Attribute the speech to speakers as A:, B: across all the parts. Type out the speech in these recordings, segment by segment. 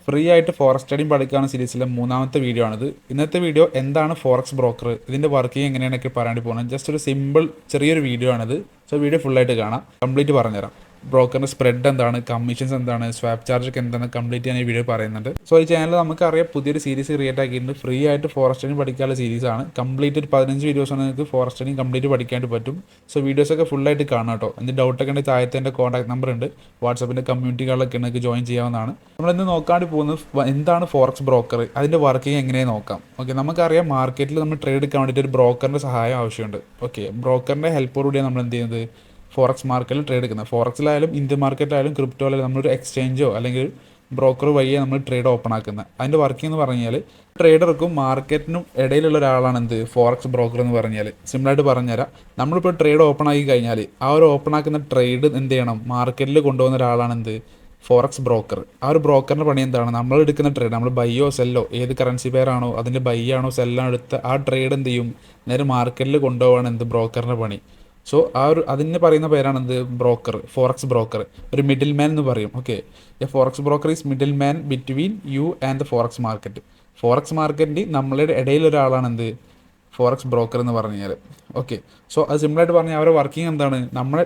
A: Free ആയിട്ട് forex trading പഠിക്കാവുന്ന സീരീസിലെ മൂന്നാമത്തെ വീഡിയോ ആണിത്. ഇന്നത്തെ വീഡിയോ എന്താണ് ഫോറക്സ് ബ്രോക്കർ, ഇതിൻ്റെ വർക്കിംഗ് എങ്ങനെയാണൊക്കെ പറയാൻ പോകുന്നത്. ജസ്റ്റ് ഒരു സിമ്പിൾ ചെറിയൊരു വീഡിയോ ആണിത്. സോ വീഡിയോ ഫുള്ളായിട്ട് കാണാം, കംപ്ലീറ്റ് പറഞ്ഞുതരാം. ബ്രോക്കറിൻ്റെ സ്പ്രെഡ് എന്താണ്, കമ്മീഷൻസ് എന്താണ്, സ്വാപ്പ് ചാർജ് ഒക്കെ എന്താണ് കംപ്ലീറ്റ് ഞാൻ ഈ വീഡിയോ പറയുന്നുണ്ട്. സോ ഈ ചാനൽ നമുക്കറിയാം പുതിയൊരു സീരീസ് ക്രിയേറ്റ് ആക്കിയിട്ടുണ്ട്. ഫ്രീ ആയിട്ട് ഫോറക്സ് ട്രേഡിംഗ് പഠിക്കാനുള്ള സീരീസാണ്. കംപ്ലീറ്റ് ഒരു 15 വീഡിയോസാണ് നിങ്ങൾക്ക് ഫോറക്സ് ട്രേഡിംഗ് കംപ്ലീറ്റ് പഠിക്കാനായിട്ട് പറ്റും. സോ വീഡിയോസൊക്കെ ഫുള്ളായിട്ട് കാണാം കേട്ടോ. എന്ത് ഡൗട്ടൊക്കെ ഉണ്ടെങ്കിൽ താഴത്തെ എൻ്റെ കോൺടാക്ട് നമ്പർ ഉണ്ട്, വാട്സാപ്പിൻ്റെ കമ്മ്യൂണിറ്റികളിലൊക്കെ നിങ്ങൾക്ക് ജോയിൻ ചെയ്യാവുന്നതാണ്. നമ്മളിന്ന് നോക്കാണ്ട് പോകുന്നത് എന്താണ് ഫോറക്സ് ബ്രോക്കർ, അതിൻ്റെ വർക്കിംഗ് എങ്ങനെയാണ് നോക്കാം. ഓക്കെ, നമുക്കറിയാം മാർക്കറ്റിൽ നമ്മൾ ട്രേഡ് എടുക്കാൻ വേണ്ടിയിട്ട് ഒരു ബ്രോക്കറിൻ്റെ സഹായം ആവശ്യമുണ്ട്. ഓക്കെ, ബ്രോക്കറിൻ്റെ ഹെൽപ്പോടുകൂടിയാണ് നമ്മൾ എന്ത് ചെയ്യുന്നത് ഫോറക്സ് മാർക്കറ്റിൽ ട്രേഡ് എടുക്കുന്നത്. ഫോറക്സിലായാലും ഇന്ത്യൻ മാർക്കറ്റിലായാലും ക്രിപ്റ്റോയിലായാലും നമ്മളൊരു എക്സ്ചേഞ്ചോ അല്ലെങ്കിൽ ബ്രോക്കർ വഴിയാണ് നമ്മൾ ട്രേഡ് ഓപ്പൺ ആക്കുന്നത്. അതിൻ്റെ വർക്കിംഗ് എന്ന് പറഞ്ഞാൽ ട്രേഡർക്കും മാർക്കറ്റിനും ഇടയിലുള്ള ഒരാളാണ് എന്ത് ഫോറക്സ് ബ്രോക്കർ എന്ന് പറഞ്ഞാൽ. സിമ്പിളായിട്ട് പറഞ്ഞുതരാം, നമ്മളിപ്പോൾ ട്രേഡ് ഓപ്പൺ ആക്കി കഴിഞ്ഞാൽ ആ ഒരു ഓപ്പൺ ആക്കുന്ന ട്രേഡ് എന്ത് ചെയ്യണം, മാർക്കറ്റിൽ കൊണ്ടുപോകുന്ന ഒരാളാണ് എന്ത് ഫോറക്സ് ബ്രോക്കർ. ആ ഒരു ബ്രോക്കറിൻ്റെ പണി എന്താണ്, നമ്മൾ എടുക്കുന്ന ട്രേഡ്, നമ്മൾ ബൈയോ സെല്ലോ ഏത് കറൻസി പെയറാണോ അതിൻ്റെ ബൈ ആണോ സെല്ലാണോ എടുത്ത് ആ ട്രേഡ് എന്ത് ചെയ്യും, നേരെ മാർക്കറ്റിൽ കൊണ്ടുപോകാണ് എന്ത് ബ്രോക്കറിൻ്റെ പണി. സോ ആ ഒരു അതിന് പറയുന്ന പേരാണ് എന്ത് ബ്രോക്കർ, ഫോറക്സ് ബ്രോക്കർ. ഒരു മിഡിൽ മാൻ എന്ന് പറയും. Okay, A forex broker is middle man between you and the forex market. Forex മാർക്കറ്റിൻ്റെ നമ്മളുടെ ഇടയിൽ ഒരാളാണ് എന്ത് ഫോറക്സ് ബ്രോക്കർ എന്ന് പറഞ്ഞു കഴിഞ്ഞാൽ. ഓക്കെ, സോ അത് സിമ്പിളായിട്ട് പറഞ്ഞാൽ അവരുടെ വർക്കിംഗ് എന്താണ്,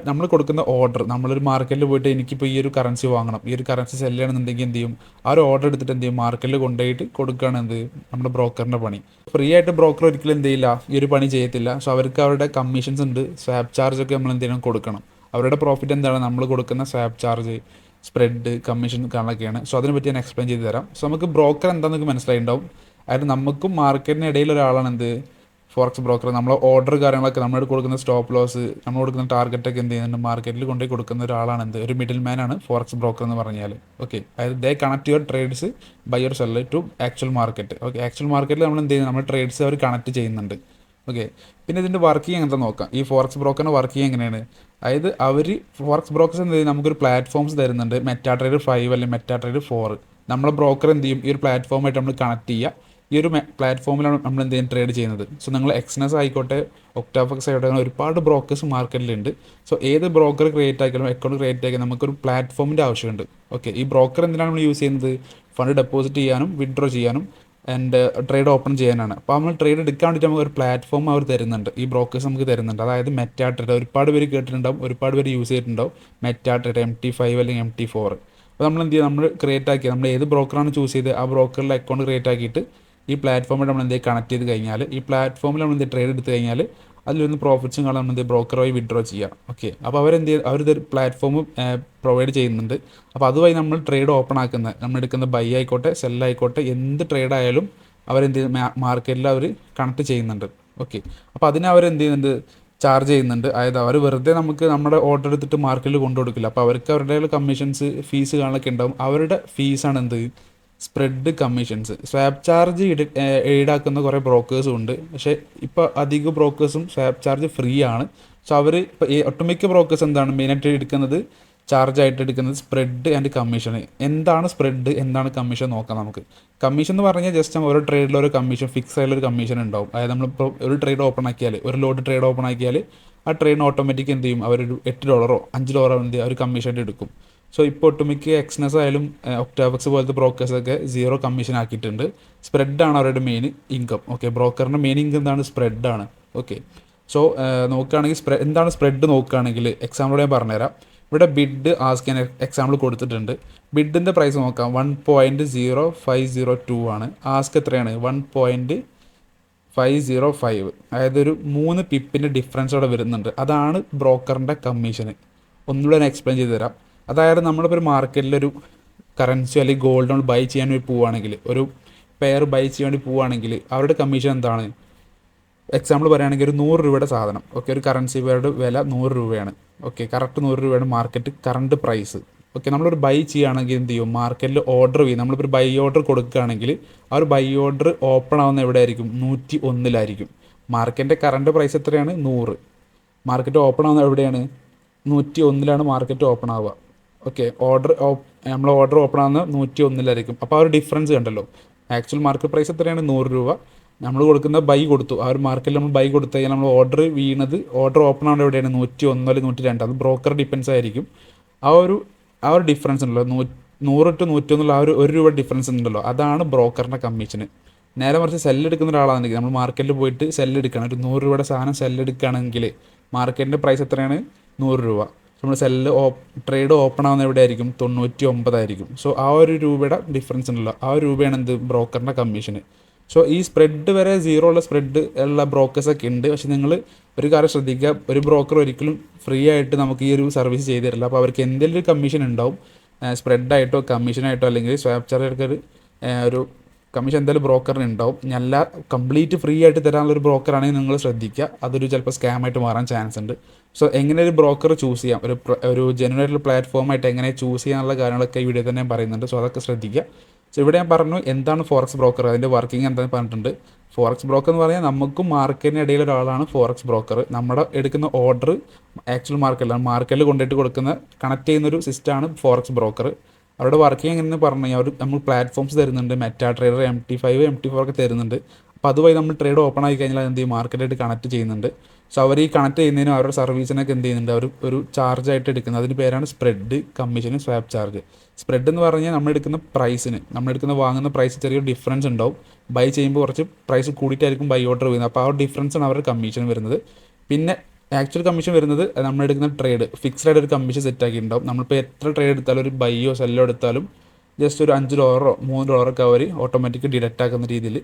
A: നമ്മൾ കൊടുക്കുന്ന ഓർഡർ, നമ്മളൊരു മാർക്കറ്റിൽ പോയിട്ട് എനിക്കിപ്പോൾ ഈ ഒരു കറൻസി വാങ്ങണം, ഈ ഒരു കറൻസി സെല് ചെയ്യണമെന്നുണ്ടെങ്കിൽ എന്ത് ചെയ്യും, ആ ഒരു ഓർഡർ എടുത്തിട്ട് എന്ത് ചെയ്യും, മാർക്കറ്റിൽ കൊണ്ടുപോയിട്ട് കൊടുക്കുകയാണ് എന്ത് നമ്മുടെ ബ്രോക്കറിൻ്റെ പണി. ഫ്രീ ആയിട്ട് ബ്രോക്കർ ഒരിക്കലും എന്ത് ചെയ്യില്ല, ഈ ഒരു പണി ചെയ്യത്തില്ല. സോ അവർക്ക് അവരുടെ കമ്മീഷൻസ് ഉണ്ട്, സ്വാപ്പ് ചാർജ് ഒക്കെ നമ്മൾ എന്ത് ചെയ്യണം, കൊടുക്കണം. അവരുടെ പ്രോഫിറ്റ് എന്താണ്, നമ്മൾ കൊടുക്കുന്ന സ്വാപ്പ് ചാർജ്, സ്പ്രെഡ്, കമ്മീഷൻ കണക്കൊക്കെയാണ്. സോ അതിനെപ്പറ്റി ഞാൻ എക്സ്പ്ലെയിൻ ചെയ്ത് തരാം. സോ നമുക്ക് ബ്രോക്കർ എന്താണെന്ന് നിങ്ങൾക്ക് മനസ്സിലായിട്ടുണ്ടാവും. അതായത് നമുക്കും മാർക്കറ്റിന് ഇടയിൽ ഒരാളാണ് എന്ത് ഫോറക്സ് ബ്രോക്കർ. നമ്മൾ ഓർഡർ കാര്യങ്ങളൊക്കെ നമ്മൾ കൊടുക്കുന്ന സ്റ്റോപ്പ് ലോസ്, നമ്മൾ കൊടുക്കുന്ന ടാർഗറ്റൊക്കെ എന്ത് ചെയ്യുന്നുണ്ട് മാർക്കറ്റിൽ കൊണ്ടുപോയി കൊടുക്കുന്ന ഒരാളാണ് എന്ത് ഒരു മിഡിൽ മാൻ ആണ് ഫോറക്സ് ബ്രോക്കർ എന്ന് പറഞ്ഞാൽ. ഓക്കെ, അതായത് they connect your trades by your seller to actual market. Okay, actual മാർക്കറ്റിൽ നമ്മൾ എന്ത് ചെയ്യുന്നത്, നമ്മൾ ട്രേഡ്സ് അവർ കണക്ട് ചെയ്യുന്നുണ്ട്. ഓക്കെ, പിന്നെ ഇതിൻ്റെ വർക്കിംഗ് എങ്ങനത്തെ നോക്കാം. ഈ ഫോറക്സ് ബ്രോക്കറിൻ്റെ വർക്കിംഗ് എങ്ങനെയാണ്, അതായത് അവർ ഫോറക്സ് ബ്രോക്കേഴ്സ് എന്ത് ചെയ്യും, നമുക്കൊരു പ്ലാറ്റ്ഫോംസ് തരുന്നുണ്ട്. മെറ്റാ ട്രേഡർ 5 അല്ലെങ്കിൽ മെറ്റാ ട്രേഡർ 4. നമ്മളെ ബ്രോക്കർ എന്ത് ചെയ്യും, ഈ ഒരു പ്ലാറ്റ്ഫോമായിട്ട് നമ്മൾ കണക്ട് ചെയ്യുക. ഈ ഒരു പ്ലാറ്റ്ഫോമിലാണ് നമ്മൾ എന്ത് ചെയ്യും ട്രേഡ് ചെയ്യുന്നത്. സോ നിങ്ങൾ എക്സ്നസ് ആയിക്കോട്ടെ, ഒക്ടാഫക്സ് ആയിക്കോട്ടെ, അങ്ങനെ ഒരുപാട് ബ്രോക്കേഴ്സ് മാർക്കറ്റിലുണ്ട്. സോ ഏത് ബ്രോക്കർ ക്രിയേറ്റ് ആക്കിയാലും അക്കൗണ്ട് ക്രിയേറ്റ് ആക്കിയാൽ നമുക്കൊരു പ്ലാറ്റ്ഫോമിൻ്റെ ആവശ്യമുണ്ട്. ഓക്കെ, ഈ ബ്രോക്കർ എന്തിനാണ് നമ്മൾ യൂസ് ചെയ്യുന്നത്, ഫണ്ട് ഡെപ്പോസിറ്റ് ചെയ്യാനും വിഡ്രോ ചെയ്യാനും ആൻഡ് ട്രേഡ് ഓപ്പൺ ചെയ്യാനാണ്. അപ്പോൾ നമ്മൾ ട്രേഡ് എടുക്കാൻ വേണ്ടിയിട്ട് നമുക്ക് ഒരു പ്ലാറ്റ്ഫോം അവർ തരുന്നുണ്ട്, ഈ ബ്രോക്കേഴ്സ് നമുക്ക് തരുന്നുണ്ട്. അതായത് മെറ്റാ ട്രേഡ്, ഒരുപാട് പേര് കേട്ടിട്ടുണ്ടാവും, ഒരുപാട് പേര് യൂസ് ചെയ്തിട്ടുണ്ടാവും മെറ്റാ ട്രേഡ്, MT5 അല്ലെങ്കിൽ MT4. അപ്പോൾ നമ്മൾ എന്ത് ചെയ്യുക, നമ്മൾ ക്രിയേറ്റ് ആക്കി, നമ്മൾ ഏത് ബ്രോക്കറാണ് ചൂസ് ചെയ്ത് ആ ബ്രോക്കറിൽ അക്കൗണ്ട് ക്രിയേറ്റ് ആക്കിയിട്ട് ഈ പ്ലാറ്റ്ഫോമിൽ നമ്മൾ എന്തെങ്കിലും കണക്ട് ചെയ്ത് കഴിഞ്ഞാൽ, ഈ പ്ലാറ്റ്ഫോമിൽ നമ്മൾ എന്തെങ്കിലും ട്രേഡ് എടുത്ത് കഴിഞ്ഞാൽ അതിലൊന്ന് പ്രോഫിറ്റ്സും കാണാൻ നമ്മൾ ബ്രോക്കർ വഴി വിഡ്രോ ചെയ്യുക. ഓക്കെ, അപ്പോൾ അവരെന്ത് ചെയ്യും, അവരിതൊരു പ്ലാറ്റ്ഫോം പ്രൊവൈഡ് ചെയ്യുന്നുണ്ട്. അപ്പോൾ അതുവഴി നമ്മൾ ട്രേഡ് ഓപ്പൺ ആക്കുന്നത്, നമ്മൾ എടുക്കുന്ന ബൈ ആയിക്കോട്ടെ സെല്ലായിക്കോട്ടെ എന്ത് ട്രേഡ് ആയാലും അവരെന്ത് ചെയ്യും, മാർക്കറ്റിൽ അവർ കണക്ട് ചെയ്യുന്നുണ്ട്. ഓക്കെ, അപ്പോൾ അതിന് അവരെന്ത് ചെയ്യുന്നുണ്ട്, ചാർജ് ചെയ്യുന്നുണ്ട്. അതായത് അവർ വെറുതെ നമുക്ക് നമ്മുടെ ഓർഡർ എടുത്തിട്ട് മാർക്കറ്റിൽ കൊണ്ടു കൊടുക്കില്ല. അപ്പോൾ അവർക്ക് അവരുടെ കമ്മീഷൻസ്, ഫീസ് കാണൊക്കെ ഉണ്ടാവും. അവരുടെ ഫീസാണ് എന്ത് സ്പ്രെഡ്, കമ്മീഷൻസ്. സ്വാപ്പ് ചാർജ് ഈടാക്കുന്ന കുറേ ബ്രോക്കേഴ്സും ഉണ്ട്. പക്ഷേ ഇപ്പോൾ അധിക ബ്രോക്കേഴ്സും സ്വാപ്പ് ചാർജ് ഫ്രീ ആണ്. സോ അവർ ഇപ്പോൾ ഒട്ടുമിക്ക ബ്രോക്കേഴ്സ് എന്താണ് മെയിനായിട്ട് എടുക്കുന്നത്, ചാർജായിട്ട് എടുക്കുന്നത് സ്പ്രെഡ് ആൻഡ് കമ്മീഷൻ. എന്താണ് സ്പ്രെഡ്, എന്താണ് കമ്മീഷൻ നോക്കാം നമുക്ക്. കമ്മീഷൻ എന്ന് പറഞ്ഞാൽ ജസ്റ്റ് ഓരോ ട്രേഡിൽ ഒരു കമ്മീഷൻ, ഫിക്സ് ആയിട്ടുള്ളൊരു കമ്മീഷൻ ഉണ്ടാവും. അതായത് നമ്മളിപ്പോൾ ഒരു ട്രേഡ് ഓപ്പൺ ആക്കിയാൽ, ഒരു ലോഡ് ട്രേഡ് ഓപ്പൺ ആക്കിയാൽ ആ ട്രേഡിന് ഓട്ടോമാറ്റിക് എന്ത് ചെയ്യും, അവരൊരു $8 $5 എന്ത് ചെയ്യും, അവർ കമ്മീഷനായിട്ട് എടുക്കും. സോ ഇപ്പോൾ ഒട്ടുമിക്ക എക്സ്നസ് ആയാലും ഒക്ടാഫക്സ് പോലത്തെ ബ്രോക്കേഴ്സൊക്കെ 0 കമ്മീഷൻ ആക്കിയിട്ടുണ്ട്. സ്പ്രെഡാണ് അവരുടെ മെയിൻ ഇൻകം. ഓക്കെ, ബ്രോക്കറിൻ്റെ മെയിൻ ഇൻകം എന്താണ്, സ്പ്രെഡാണ്. ഓക്കെ, സോ നോക്കുകയാണെങ്കിൽ എന്താണ് സ്പ്രെഡ് നോക്കുകയാണെങ്കിൽ എക്സാമ്പിളോട് ഞാൻ പറഞ്ഞുതരാം. ഇവിടെ ബിഡ് ആസ്ക് ഞാൻ എക്സാമ്പിൾ കൊടുത്തിട്ടുണ്ട്. ബിഡിൻ്റെ പ്രൈസ് നോക്കാം, 1.0502 ആണ്. ആസ്ക് എത്രയാണ്, 1.505. അതായത് ഒരു 3 പിപ്പിൻ്റെ ഡിഫറൻസ് അവിടെ വരുന്നുണ്ട്. അതാണ് ബ്രോക്കറിൻ്റെ കമ്മീഷന്. ഒന്നുകൂടെ ഞാൻ എക്സ്പ്ലെയിൻ ചെയ്ത് തരാം. അതായത് നമ്മളിപ്പോൾ ഒരു മാർക്കറ്റിലൊരു കറൻസി അല്ലെങ്കിൽ ഗോൾഡ് നമ്മൾ ബൈ ചെയ്യാൻ വേണ്ടി പോവുകയാണെങ്കിൽ, ഒരു പെയർ ബൈ ചെയ്യാൻ വേണ്ടി പോവുകയാണെങ്കിൽ അവരുടെ കമ്മീഷൻ എന്താണ്, എക്സാമ്പിൾ പറയുകയാണെങ്കിൽ ഒരു 100 രൂപയുടെ സാധനം. ഓക്കെ, ഒരു കറൻസി പെയറുടെ വില 100 രൂപയാണ്. ഓക്കെ, കറക്റ്റ് 100 രൂപയാണ് മാർക്കറ്റ് കറണ്ട് പ്രൈസ്. ഓക്കെ, നമ്മളൊരു ബൈ ചെയ്യുകയാണെങ്കിൽ എന്ത് ചെയ്യും, മാർക്കറ്റിൽ ഓർഡർ ചെയ്യും. നമ്മളിപ്പോൾ ഒരു ബൈ ഓർഡർ കൊടുക്കുകയാണെങ്കിൽ ആ ഒരു ബൈ ഓർഡർ ഓപ്പൺ ആവുന്ന എവിടെയായിരിക്കും, 101-ലായിരിക്കും. മാർക്കറ്റിൻ്റെ കറണ്ട് പ്രൈസ് എത്രയാണ്, 100. മാർക്കറ്റ് ഓപ്പൺ ആവുന്ന എവിടെയാണ്, 101-ലാണ് മാർക്കറ്റ് ഓപ്പൺ ആവുക. ഓക്കെ, നമ്മൾ ഓർഡർ ഓപ്പൺ ആവുന്ന 101-ലായിരിക്കും. അപ്പോൾ ആ ഒരു ഡിഫറൻസ് കണ്ടല്ലോ. ആക്ച്വൽ മാർക്കറ്റ് പ്രൈസ് എത്രയാണ്, 100 രൂപ. നമ്മൾ കൊടുക്കുന്ന ബൈ കൊടുത്തു, ആ ഒരു മാർക്കറ്റിൽ നമ്മൾ ബൈ കൊടുത്തു കഴിഞ്ഞാൽ നമ്മൾ ഓർഡർ വീണത്, ഓർഡർ ഓപ്പൺ ആവുന്നത് എവിടെയാണ്, 101 അല്ലെങ്കിൽ 102. അത് ബ്രോക്കർ ഡിപ്പെൻസ് ആയിരിക്കും. ആ ഒരു ഡിഫറൻസ് ഉണ്ടല്ലോ, 100 to 101 ആ ഒരു രൂപ ഡിഫറൻസ് ഉണ്ടല്ലോ, അതാണ് ബ്രോക്കറിൻ്റെ കമ്മീഷന്. നേരെ മറിച്ച് സെല്ലെടുക്കുന്ന ഒരാളാണെങ്കിൽ നമ്മൾ മാർക്കറ്റിൽ പോയിട്ട് സെല്ലെടുക്കണം, ഒരു 100 രൂപയുടെ സാധനം സെല്ലെടുക്കുകയാണെങ്കിൽ മാർക്കറ്റിൻ്റെ പ്രൈസ് എത്രയാണ്? 100 രൂപ. നമ്മൾ ട്രേഡ് ഓപ്പൺ ആവുന്ന എവിടെ ആയിരിക്കും? 99 ആയിരിക്കും. സോ ആ ഒരു രൂപയുടെ ഡിഫറൻസ് ഉണ്ടല്ലോ, ആ ഒരു രൂപയാണ് എന്ത്? ബ്രോക്കറിൻ്റെ കമ്മീഷന്. സോ ഈ സ്പ്രെഡ് വരെ സീറോ ഉള്ള സ്പ്രെഡ് ഉള്ള ബ്രോക്കേഴ്സൊക്കെ ഉണ്ട്. പക്ഷെ നിങ്ങൾ ഒരു കാര്യം ശ്രദ്ധിക്കുക, ഒരു ബ്രോക്കർ ഒരിക്കലും ഫ്രീ ആയിട്ട് നമുക്ക് ഈ ഒരു സർവീസ് ചെയ്തു തരില്ല. അപ്പോൾ അവർക്ക് എന്തെങ്കിലും ഒരു കമ്മീഷൻ ഉണ്ടാവും, സ്പ്രെഡായിട്ടോ കമ്മീഷനായിട്ടോ അല്ലെങ്കിൽ സ്വാപ്പ് ചാർജൊക്കെ ഒരു കമ്മീഷൻ എന്തായാലും ബ്രോക്കറിന് ഉണ്ടാവും. നല്ല കംപ്ലീറ്റ് ഫ്രീ ആയിട്ട് തരാനുള്ള ഒരു ബ്രോക്കറാണെങ്കിൽ നിങ്ങൾ ശ്രദ്ധിക്കുക, അതൊരു ചിലപ്പോൾ സ്കാമായിട്ട് മാറാൻ ചാൻസ് ഉണ്ട്. സോ എങ്ങനെ ഒരു ബ്രോക്കർ ചൂസ് ചെയ്യാം, ഒരു ജെന്യുവൻ ആയിട്ടുള്ള പ്ലാറ്റ്ഫോമായിട്ട് എങ്ങനെ ചൂസ് ചെയ്യാനുള്ള കാര്യങ്ങളൊക്കെ ഈ വീഡിയോ തന്നെ ഞാൻ പറയുന്നുണ്ട്. സോ അതൊക്കെ ശ്രദ്ധിക്കുക. സോ ഇവിടെ ഞാൻ പറഞ്ഞു എന്താണ് ഫോറക്സ് ബ്രോക്കർ, അതിൻ്റെ വർക്കിംഗ് എന്താണെന്ന് പറഞ്ഞിട്ടുണ്ട്. ഫോറക്സ് ബ്രോക്കർ എന്ന് പറഞ്ഞാൽ നമുക്കും മാർക്കറ്റിന് ഇടയിൽ ഒരാളാണ് ഫോറക്സ് ബ്രോക്കർ. നമ്മുടെ എടുക്കുന്ന ഓർഡർ ആക്ച്വൽ മാർക്കറ്റിൽ കൊണ്ടുപോയിട്ട് കൊടുക്കുന്ന കണക്ട് ചെയ്യുന്നൊരു സിസ്റ്റമാണ് ഫോറക്സ് ബ്രോക്കർ. അവരുടെ വർക്കിംഗ് എങ്ങനെയെന്ന് പറഞ്ഞു കഴിഞ്ഞാൽ നമ്മൾ പ്ലാറ്റ്ഫോംസ് തരുന്നുണ്ട്, മെറ്റാ ട്രേഡർ, MT5, MT4 ഒക്കെ തരുന്നുണ്ട്. അപ്പോൾ അതുവഴി നമ്മൾ ട്രേഡ് ഓപ്പൺ ആയി കഴിഞ്ഞാൽ എന്ത് ചെയ്യും? മാർക്കറ്റായിട്ട് കണക്ട് ചെയ്യുന്നുണ്ട്. സോ അവർ ഈ കണക്ട് ചെയ്യുന്നതിനും അവരുടെ സർവീസിനൊക്കെ എന്ത് ചെയ്യുന്നുണ്ട്? അവർ ഒരു ചാർജായിട്ട് എടുക്കുന്നത്, അതിന് പേരാണ് സ്പ്രെഡ്, കമ്മീഷനും സ്വാപ്പ് ചാർജ്. സ്പ്രെഡ് എന്ന് പറഞ്ഞാൽ നമ്മളെടുക്കുന്ന വാങ്ങുന്ന പ്രൈസ് ചെറിയൊരു ഡിഫറൻസ് ഉണ്ടാവും. ബൈ ചെയ്യുമ്പോൾ കുറച്ച് പ്രൈസ് കൂടിയിട്ടായിരിക്കും ബൈ ഓർഡർ വരുന്നത്. അപ്പോൾ ആ ഒരു ഡിഫറൻസാണ് അവരുടെ കമ്മീഷൻ വരുന്നത്. പിന്നെ ആക്ച്വൽ കമ്മീഷൻ വരുന്നത് നമ്മളെടുക്കുന്ന ട്രേഡ് ഫിക്സ്ഡ് ആയിട്ട് ഒരു കമ്മീഷൻ സെറ്റ് ആക്കിയിട്ടുണ്ടാവും. നമ്മളിപ്പോൾ എത്ര ട്രേഡ് എടുത്താലും, ഒരു ബൈയോ സെല്ലോ എടുത്താലും ജസ്റ്റ് ഒരു $5 $3 അവർ ഓട്ടോമാറ്റിക് ഡിഡക്റ്റ് ആക്കുന്ന രീതിയിൽ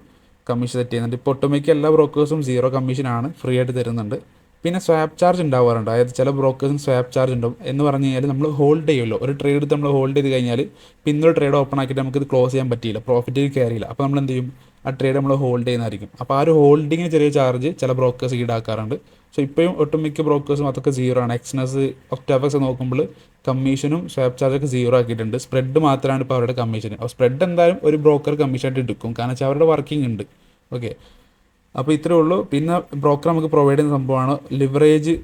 A: കമ്മീഷൻ സെറ്റ് ചെയ്യുന്നുണ്ട്. ഇപ്പോൾ ഒട്ടുമിക്ക എല്ലാ ബ്രോക്കേഴ്സും 0 കമ്മീഷനാണ് ഫ്രീ ആയിട്ട് തരുന്നുണ്ട്. പിന്നെ സ്വാപ്പ് ചാർജ് ഉണ്ടാവാറുണ്ട്. അതായത് ചില ബ്രോക്കേഴ്സിന് സ്വാപ്പ് ചാർജ് ഉണ്ടാവും. എന്ന് പറഞ്ഞു കഴിഞ്ഞാൽ നമ്മൾ ഹോൾഡ് ചെയ്യുമല്ലോ, ഒരു ട്രേഡ് എടുത്ത് നമ്മൾ ഹോൾഡ് ചെയ്ത് കഴിഞ്ഞാൽ പിന്നൊരു ട്രേഡ് ഓപ്പൺ ആക്കിയിട്ട് നമുക്കിത് ക്ലോസ് ചെയ്യാൻ പറ്റിയില്ല, പ്രോഫിറ്റ് കയറിയില്ല. അപ്പോൾ നമ്മൾ എന്ത് ചെയ്യും? ആ ട്രേഡ് നമ്മൾ ഹോൾഡ് ചെയ്യുന്നതായിരിക്കും. അപ്പോൾ ആ ഒരു ഹോൾഡിങ്ങിന് ചെറിയ ചാർജ് ചില ബ്രോക്കേഴ്സ് ഈടാക്കാറുണ്ട്. സോ ഇപ്പോഴും ഒട്ടുമിക്ക ബ്രോക്കേഴ്സും അതൊക്കെ 0 ആണ്. എക്സ്നസ്, ഒക്ടാഫക്സ് നോക്കുമ്പോൾ കമ്മീഷനും സ്വാപ്പ് ചാർജൊക്കെ 0 ആക്കിയിട്ടുണ്ട്. സ്പ്രെഡ് മാത്രമാണ് ഇപ്പോൾ അവരുടെ കമ്മീഷൻ. അപ്പോൾ സ്പ്രെഡ് എന്തായാലും ഒരു ബ്രോക്കർ കമ്മീഷനായിട്ട് എടുക്കും, കാരണം വെച്ചാൽ അവരുടെ വർക്കിംഗ് ഉണ്ട്. ഓക്കെ, അപ്പോൾ ഇത്രയേ ഉള്ളൂ. പിന്നെ ബ്രോക്കർ നമുക്ക് പ്രൊവൈഡ് ചെയ്യുന്ന സംഭവമാണ് ലിവറേജ്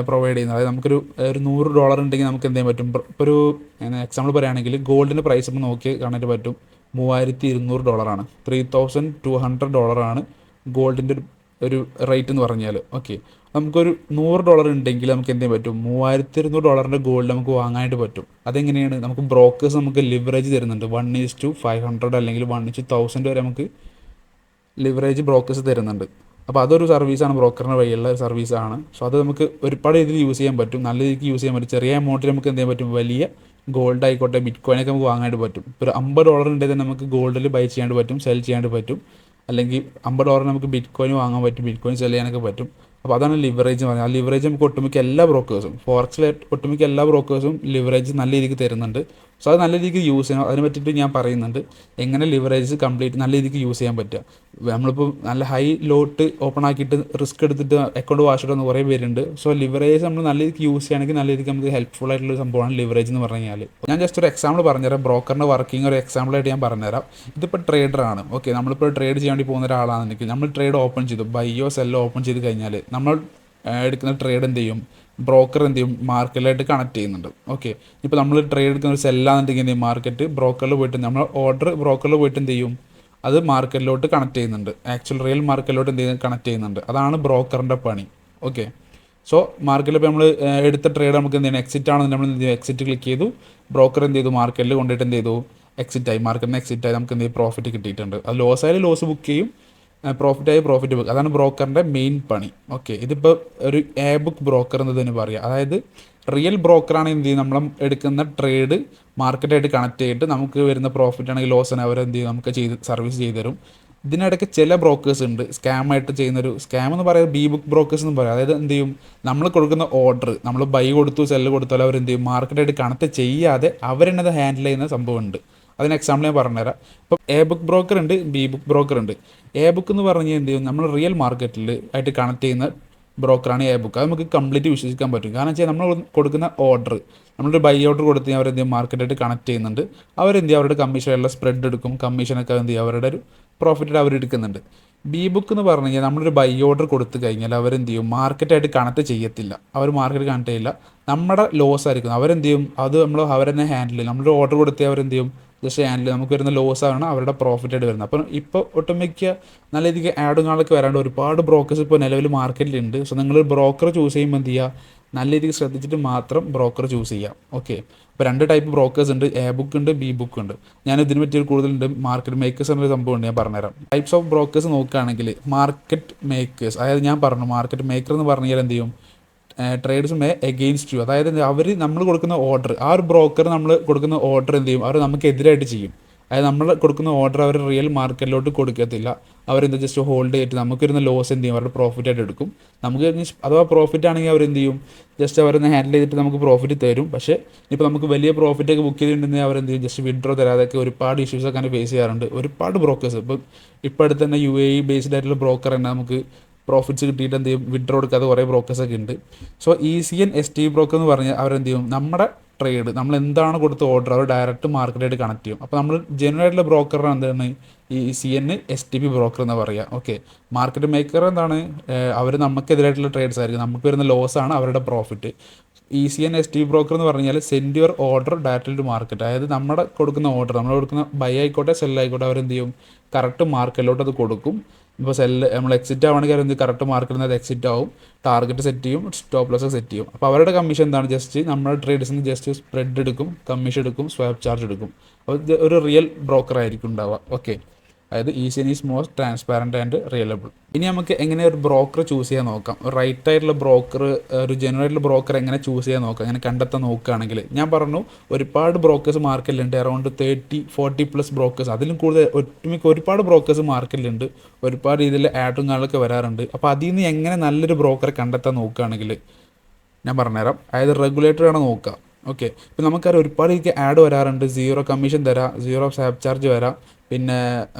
A: പ്രൊവൈഡ് ചെയ്യുന്നത്. അതായത് നമുക്കൊരു $100 ഉണ്ടെങ്കിൽ നമുക്ക് എന്ത് ചെയ്യാൻ പറ്റും? ഇപ്പോൾ ഒരു എക്സാമ്പിൾ പറയുകയാണെങ്കിൽ ഗോൾഡിൻ്റെ പ്രൈസ് ഇപ്പോൾ നോക്കി കാണാനായിട്ട് പറ്റും. $3200 $3200 ഗോൾഡിൻ്റെ ഒരു റേറ്റ് എന്ന് പറഞ്ഞാൽ. ഓക്കെ, നമുക്കൊരു $100 ഉണ്ടെങ്കിൽ നമുക്ക് എന്ത് ചെയ്യാൻ പറ്റും? $3200 ഗോൾഡ് നമുക്ക് വാങ്ങാനായിട്ട് പറ്റും. അതെങ്ങനെയാണ്? നമുക്ക് ബ്രോക്കേഴ്സ് നമുക്ക് ലിവറേജ് തരുന്നുണ്ട്. 1:500 അല്ലെങ്കിൽ 1:1000 വരെ നമുക്ക് ലിവറേജ് ബ്രോക്കേഴ്സ് തരുന്നുണ്ട്. അപ്പോൾ അതൊരു സർവീസാണ്, ബ്രോക്കറിൻ്റെ വഴിയുള്ള ഒരു സർവീസാണ്. സോ അത് നമുക്ക് ഒരുപാട് രീതിയിൽ യൂസ് ചെയ്യാൻ പറ്റും, നല്ല രീതിക്ക് യൂസ് ചെയ്യാൻ പറ്റും. ചെറിയ എമൗണ്ടിൽ നമുക്ക് എന്ത് ചെയ്യാൻ പറ്റും? വലിയ ഗോൾഡ് ആയിക്കോട്ടെ, ബിറ്റ് കോയിനൊക്കെ നമുക്ക് വാങ്ങാനായിട്ട് പറ്റും. ഇപ്പോൾ ഒരു $50 ഉണ്ടെങ്കിൽ തന്നെ നമുക്ക് ഗോൾഡിൽ ബൈ ചെയ്യാനായിട്ട് പറ്റും, സെൽ ചെയ്യാനായിട്ട് പറ്റും. അല്ലെങ്കിൽ $50 നമുക്ക് ബിറ്റ് കോയിൻ വാങ്ങാൻ പറ്റും, ബിറ്റ് കോയിൻ സെൽ ചെയ്യാനൊക്കെ പറ്റും. അപ്പോൾ അതാണ് ലിവറേജ് എന്ന് പറഞ്ഞാൽ. ആ ലിവറേജ് നമുക്ക് ഒട്ടുമിക്ക എല്ലാ ബ്രോക്കേഴ്സും, ഫോറക്സിലെ ഒട്ടുമിക്ക എല്ലാ ബ്രോക്കേഴ്സും ലിവറേജ് നല്ല രീതിക്ക് തരുന്നുണ്ട്. സോ അത് നല്ല രീതിക്ക് യൂസ് ചെയ്യണം. അതിനെ പറ്റിയിട്ട് ഞാൻ പറയുന്നുണ്ട്, എങ്ങനെ ലിവറേജ് കംപ്ലീറ്റ് നല്ല രീതിക്ക് യൂസ് ചെയ്യാൻ പറ്റുക. നമ്മളിപ്പോൾ നല്ല ഹൈ ലോട്ട് ഓപ്പൺ ആക്കിയിട്ട് റിസ്ക് എടുത്തിട്ട് അക്കൗണ്ട് വാഷ് ഇടുന്ന കുറേ പേരുണ്ട്. സോ ലിവറേജ് നമ്മൾ നല്ല രീതിക്ക് യൂസ് ചെയ്യുകയാണെങ്കിൽ നല്ല രീതിക്ക് നമുക്ക് ഹെൽപ്ഫുൾ ആയിട്ടുള്ള സംഭവമാണ് ലിവറേജ് എന്ന് പറഞ്ഞു കഴിഞ്ഞാൽ. ഞാൻ ജസ്റ്റ് ഒരു എക്സാമ്പിൾ പറഞ്ഞുതരാം, ബ്രോക്കറിൻ്റെ വർക്കിംഗ് ഒരു എക്സാമ്പിളായിട്ട് ഞാൻ പറഞ്ഞുതരാം. ഇതിപ്പോൾ ട്രേഡറാണ്. ഓക്കെ, നമ്മളിപ്പോൾ ട്രേഡ് ചെയ്യാൻ വേണ്ടി പോകുന്ന ഒരാളാണെങ്കിൽ നമ്മൾ ട്രേഡ് ഓപ്പൺ ചെയ്തു, ബൈയോ സെല്ലോ ഓപ്പൺ ചെയ്ത് കഴിഞ്ഞാൽ നമ്മൾ എടുക്കുന്ന ട്രേഡ് എന്ത് ചെയ്യും? ബ്രോക്കർ എന്ത് ചെയ്യും? മാർക്കറ്റിലായിട്ട് കണക്ട് ചെയ്യുന്നുണ്ട്. ഓക്കെ, ഇപ്പോൾ നമ്മൾ ട്രേഡ് എടുക്കുന്ന ഒരു സെല്ലാന്നുണ്ടെങ്കിൽ എന്ത് ചെയ്യും? മാർക്കറ്റ് ബ്രോക്കറിൽ പോയിട്ട് നമ്മൾ ഓർഡർ ബ്രോക്കറിൽ പോയിട്ട് എന്ത് ചെയ്യും? അത് മാർക്കറ്റിലോട്ട് കണക്ട് ചെയ്യുന്നുണ്ട്, ആക്ച്വൽ റിയൽ മാർക്കറ്റിലോട്ട് എന്ത് ചെയ്യുന്നത്? കണക്ട് ചെയ്യുന്നുണ്ട്. അതാണ് ബ്രോക്കറിൻ്റെ പണി. ഓക്കെ, സോ മാർക്കറ്റിൽ ഇപ്പോൾ നമ്മൾ എടുത്ത ട്രേഡ് നമുക്ക് എന്ത് ചെയ്യണം? എക്സിറ്റ് ആണെന്ന് നമ്മൾ എന്ത് ചെയ്യും? എക്സിറ്റ് ക്ലിക്ക് ചെയ്തു, ബ്രോക്കർ എന്ത് ചെയ്തു? മാർക്കറ്റിൽ കൊണ്ടുപോയിട്ട് എന്ത് ചെയ്തു? എക്സിറ്റായി, മാർക്കറ്റിന് എക്സിറ്റായി, നമുക്ക് എന്ത് ചെയ്യും? പ്രോഫിറ്റ് കിട്ടിയിട്ടുണ്ട്. അത് ലോസ് ആയാലും ലോസ് ബുക്ക് ചെയ്യും, പ്രോഫിറ്റായി പ്രോഫിറ്റ് ബുക്ക്. അതാണ് ബ്രോക്കറിൻ്റെ മെയിൻ പണി. ഓക്കെ, ഇതിപ്പോൾ ഒരു എ ബുക്ക് ബ്രോക്കർ എന്നതിന് പറയുക. അതായത് റിയൽ ബ്രോക്കറാണ് എന്ത് ചെയ്യും? നമ്മൾ എടുക്കുന്ന ട്രേഡ് മാർക്കറ്റായിട്ട് കണക്ട് ചെയ്തിട്ട് നമുക്ക് വരുന്ന പ്രോഫിറ്റ് ആണെങ്കിൽ ലോസ് ആണ് അവരെന്ത് ചെയ്യും? നമുക്ക് സർവീസ് ചെയ്ത് തരും. ഇതിനിടയ്ക്ക് ചില ബ്രോക്കേഴ്സ് ഉണ്ട് സ്കാമായിട്ട് ചെയ്യുന്നൊരു, സ്കാം എന്ന് പറയുന്നത് ബി ബുക്ക് ബ്രോക്കേഴ്സ് എന്ന് പറയും. അതായത് എന്ത് ചെയ്യും? നമ്മൾ കൊടുക്കുന്ന ഓർഡർ നമ്മൾ ബൈ കൊടുത്തു സെല്ല് കൊടുത്താലും അവരെന്ത് ചെയ്യും? മാർക്കറ്റായിട്ട് കണക്ട് ചെയ്യാതെ അവരെന്നത് ഹാൻഡിൽ ചെയ്യുന്ന സംഭവമുണ്ട്. അതിന് എക്സാമ്പിൾ ഞാൻ പറഞ്ഞുതരാം. ഇപ്പം എ ബുക്ക് ബ്രോക്കർ ഉണ്ട്, ബി ബുക്ക് ബ്രോക്കർ ഉണ്ട്. എ ബുക്ക് എന്ന് പറഞ്ഞാൽ എന്ത് ചെയ്യും? നമ്മൾ റിയൽ മാർക്കറ്റിൽ ആയിട്ട് കണക്ട് ചെയ്യുന്ന ബ്രോക്കറാണ് എ ബുക്ക്. അത് നമുക്ക് കംപ്ലീറ്റ് വിശ്വസിക്കാൻ പറ്റും. കാരണം വെച്ചാൽ നമ്മൾ കൊടുക്കുന്ന ഓർഡർ, നമ്മളൊരു ബൈ ഓർഡർ കൊടുത്ത് അവരെന്ത് ചെയ്യും? മാർക്കറ്റായിട്ട് കണക്ട് ചെയ്യുന്നുണ്ട്. അവരെന്ത് ചെയ്യും? അവരുടെ കമ്മീഷനുള്ള സ്പ്രെഡ് എടുക്കും, കമ്മീഷനൊക്കെ എന്ത് ചെയ്യും? അവരുടെ ഒരു പ്രോഫിറ്റ് അവരെടുക്കുന്നുണ്ട്. ബി ബുക്ക് എന്ന് പറഞ്ഞു കഴിഞ്ഞാൽ നമ്മളൊരു ബൈ ഓർഡർ കൊടുത്തു കഴിഞ്ഞാൽ അവരെന്ത് ചെയ്യും? മാർക്കറ്റായിട്ട് കണക്ട് ചെയ്യത്തില്ല, അവർ മാർക്കറ്റ് കണക്ട് ചെയ്യില്ല, നമ്മുടെ ലോസ് ആയിരിക്കും. അവരെന്ത് ചെയ്യും? അത് അവരെന്നെ ഹാൻഡിൽ ചെയ്യും. നമ്മളൊരു ഓർഡർ കൊടുത്ത് അവരെന്ത് ചെയ്യും? ജസ്റ്റ് ഹാൻഡിൽ, നമുക്ക് വരുന്ന ലോസാണ് അവരുടെ പ്രോഫിറ്റായിട്ട് വരുന്നത്. അപ്പം ഇപ്പോൾ ഒട്ടുമിക്ക നല്ല രീതിക്ക് ആഡുകളൊക്കെ വരാണ്ട് ഒരുപാട് ബ്രോക്കേഴ്സ് ഇപ്പോൾ നിലവിൽ മാർക്കറ്റിലുണ്ട്. സോ നിങ്ങൾ ബ്രോക്കർ ചൂസ് ചെയ്യുമ്പോൾ എന്ത് ചെയ്യുക? നല്ല രീതിക്ക് ശ്രദ്ധിച്ചിട്ട് മാത്രം ബ്രോക്കർ ചൂസ് ചെയ്യാം. ഓക്കെ, ഇപ്പോൾ 2 ടൈപ്പ് ബ്രോക്കേഴ്സ് ഉണ്ട്, എ ബുക്ക് ഉണ്ട്, ബി ബുക്ക് ഉണ്ട്. ഞാൻ ഇതിനെ പറ്റി കൂടുതലുണ്ട്. മാർക്കറ്റ് മേക്കേഴ്സ് എന്നൊരു സംഭവം ഉണ്ട്, ഞാൻ പറഞ്ഞുതരാം. ടൈപ്സ് ഓഫ് ബ്രോക്കേഴ്സ് നോക്കുകയാണെങ്കിൽ മാർക്കറ്റ് മേക്കേഴ്സ്, അതായത് ഞാൻ പറഞ്ഞു മാർക്കറ്റ് മേക്കർ എന്ന് പറഞ്ഞാൽ എന്ത് ചെയ്യും, ട്രേഡ്സ് മേ എഗെയിൻസ്റ്റ് യു, അതായത് അവർ നമ്മൾ കൊടുക്കുന്ന ഓർഡർ, ആ ഒരു ബ്രോക്കർ നമ്മൾ കൊടുക്കുന്ന ഓർഡർ എന്ത് ചെയ്യും, അവർ നമുക്ക് എതിരായിട്ട് ചെയ്യും. അതായത് നമ്മൾ കൊടുക്കുന്ന ഓർഡർ അവർ റിയൽ മാർക്കറ്റിലോട്ട് കൊടുക്കത്തില്ല, അവരെന്താ ജസ്റ്റ് ഹോൾഡ് ചെയ്തിട്ട് നമുക്ക് വരുന്ന ലോസ് എന്ത് ചെയ്യും, അവരുടെ പ്രോഫിറ്റായിട്ട് എടുക്കും. നമുക്ക് അഥവാ പ്രോഫിറ്റ് ആണെങ്കിൽ അവരെന്ത് ചെയ്യും, ജസ്റ്റ് അവരൊന്ന് ഹാൻഡിൽ ചെയ്തിട്ട് നമുക്ക് പ്രോഫിറ്റ് തരും. പക്ഷേ ഇപ്പോൾ നമുക്ക് വലിയ പ്രോഫിറ്റൊക്കെ ബുക്ക് ചെയ്തിട്ടുണ്ടെങ്കിൽ അവരെന്ത് ചെയ്യും, ജസ്റ്റ് വിഡ്രോ തരാതൊക്കെ ഒരുപാട് ഇഷ്യൂസൊക്കെ അങ്ങനെ ഫേസ് ചെയ്യാറുണ്ട്. ഒരുപാട് ബ്രോക്കേഴ്സ് ഇപ്പോൾ അടുത്ത് തന്നെ UAE ബേസ്ഡ് ആയിട്ടുള്ള ബ്രോക്കർ തന്നെ നമുക്ക് പ്രോഫിറ്റ്സ് കിട്ടിയിട്ട് എന്ത് ചെയ്യും, വിഡ്രോ എടുക്കാതെ കുറേ ബ്രോക്കേഴ്സൊക്കെ ഉണ്ട്. സോ ECN ST ബ്രോക്കർ എന്ന് പറഞ്ഞാൽ അവരെന്ത് ചെയ്യും, നമ്മുടെ ട്രേഡ് നമ്മൾ എന്താണ് കൊടുത്ത ഓർഡർ അവർ ഡയറക്റ്റ് മാർക്കറ്റായിട്ട് കണക്ട് ചെയ്യും. അപ്പോൾ നമ്മൾ ജെന്യൂൻ ആയിട്ടുള്ള ബ്രോക്കറിന് എന്താണ് ഈ ECN STP ബ്രോക്കർ എന്ന് പറയുക. ഓക്കെ, മാർക്കറ്റ് മേക്കർ എന്താണ്, അവർ നമുക്കെതിരായിട്ടുള്ള ട്രേഡ്സ് ആയിരിക്കും, നമുക്ക് വരുന്ന ലോസ് ആണ് അവരുടെ പ്രോഫിറ്റ്. ECN STP ബ്രോക്കർ എന്ന് പറഞ്ഞാൽ send your order directly to market, അതായത് നമ്മുടെ കൊടുക്കുന്ന ഓർഡർ, നമ്മൾ കൊടുക്കുന്ന ബൈ ആയിക്കോട്ടെ സെല്ലായിക്കോട്ടെ, അവരെന്ത് ചെയ്യും, കറക്റ്റ് മാർക്കറ്റിലോട്ട് അത് കൊടുക്കും. ഇപ്പോൾ നമ്മൾ എക്സിറ്റ് ആവുകയാണെങ്കിൽ അവരെന്ത് കറക്റ്റ് മാർക്കറ്റിൽ നിന്ന് അത് എക്സിറ്റ് ആവും, ടാർഗറ്റ് സെറ്റ് ചെയ്യും, സ്റ്റോപ്പ് ലോസ് സെറ്റ് ചെയ്യും. അപ്പോൾ അവരുടെ കമ്മീഷൻ എന്താണ്, ജസ്റ്റ് നമ്മുടെ ട്രേഡേഴ്സിന് ജസ്റ്റ് സ്പ്രെഡ് എടുക്കും, കമ്മീഷൻ എടുക്കും, സ്വാപ്പ് ചാർജ് എടുക്കും. അപ്പോൾ ഇത് ഒരു റിയൽ ബ്രോക്കർ ആയിരിക്കും ഉണ്ടാവുക. ഓക്കെ, അതായത് ECN is most transparent and reliable. ഇനി നമുക്ക് എങ്ങനെ ഒരു ബ്രോക്കർ ചൂസ് ചെയ്യാൻ നോക്കാം, റൈറ്റ് ആയിട്ടുള്ള ബ്രോക്കർ, ഒരു ജെന്യൂൻ ആയിട്ടുള്ള ബ്രോക്കർ എങ്ങനെ ചൂസ് ചെയ്യാൻ നോക്കാം, അങ്ങനെ കണ്ടെത്താൻ നോക്കുകയാണെങ്കിൽ ഞാൻ പറഞ്ഞു ഒരുപാട് ബ്രോക്കേഴ്സ് മാർക്കറ്റിലുണ്ട്, അറൗണ്ട് 30-40+ ബ്രോക്കേഴ്സ്, അതിലും കൂടുതൽ ഒട്ടുമിക്ക ഒരുപാട് ബ്രോക്കേഴ്സ് മാർക്കറ്റിലുണ്ട്, ഒരുപാട് രീതിയിൽ ആഡും കാര്യങ്ങളൊക്കെ വരാറുണ്ട്. അപ്പോൾ അതിൽ നിന്ന് എങ്ങനെ നല്ലൊരു ബ്രോക്കറെ കണ്ടെത്താൻ നോക്കുകയാണെങ്കിൽ ഞാൻ പറഞ്ഞുതരാം. അതായത് റെഗുലേറ്ററാണ് നോക്കുക. ഓക്കെ, ഇപ്പോൾ നമുക്കറിയാം ഒരുപാട് രീതിക്ക് ആഡ് വരാറുണ്ട്, 0 കമ്മീഷൻ തരാം, 0 സ്വാപ്പ് ചാർജ് വരാം, പിന്നെ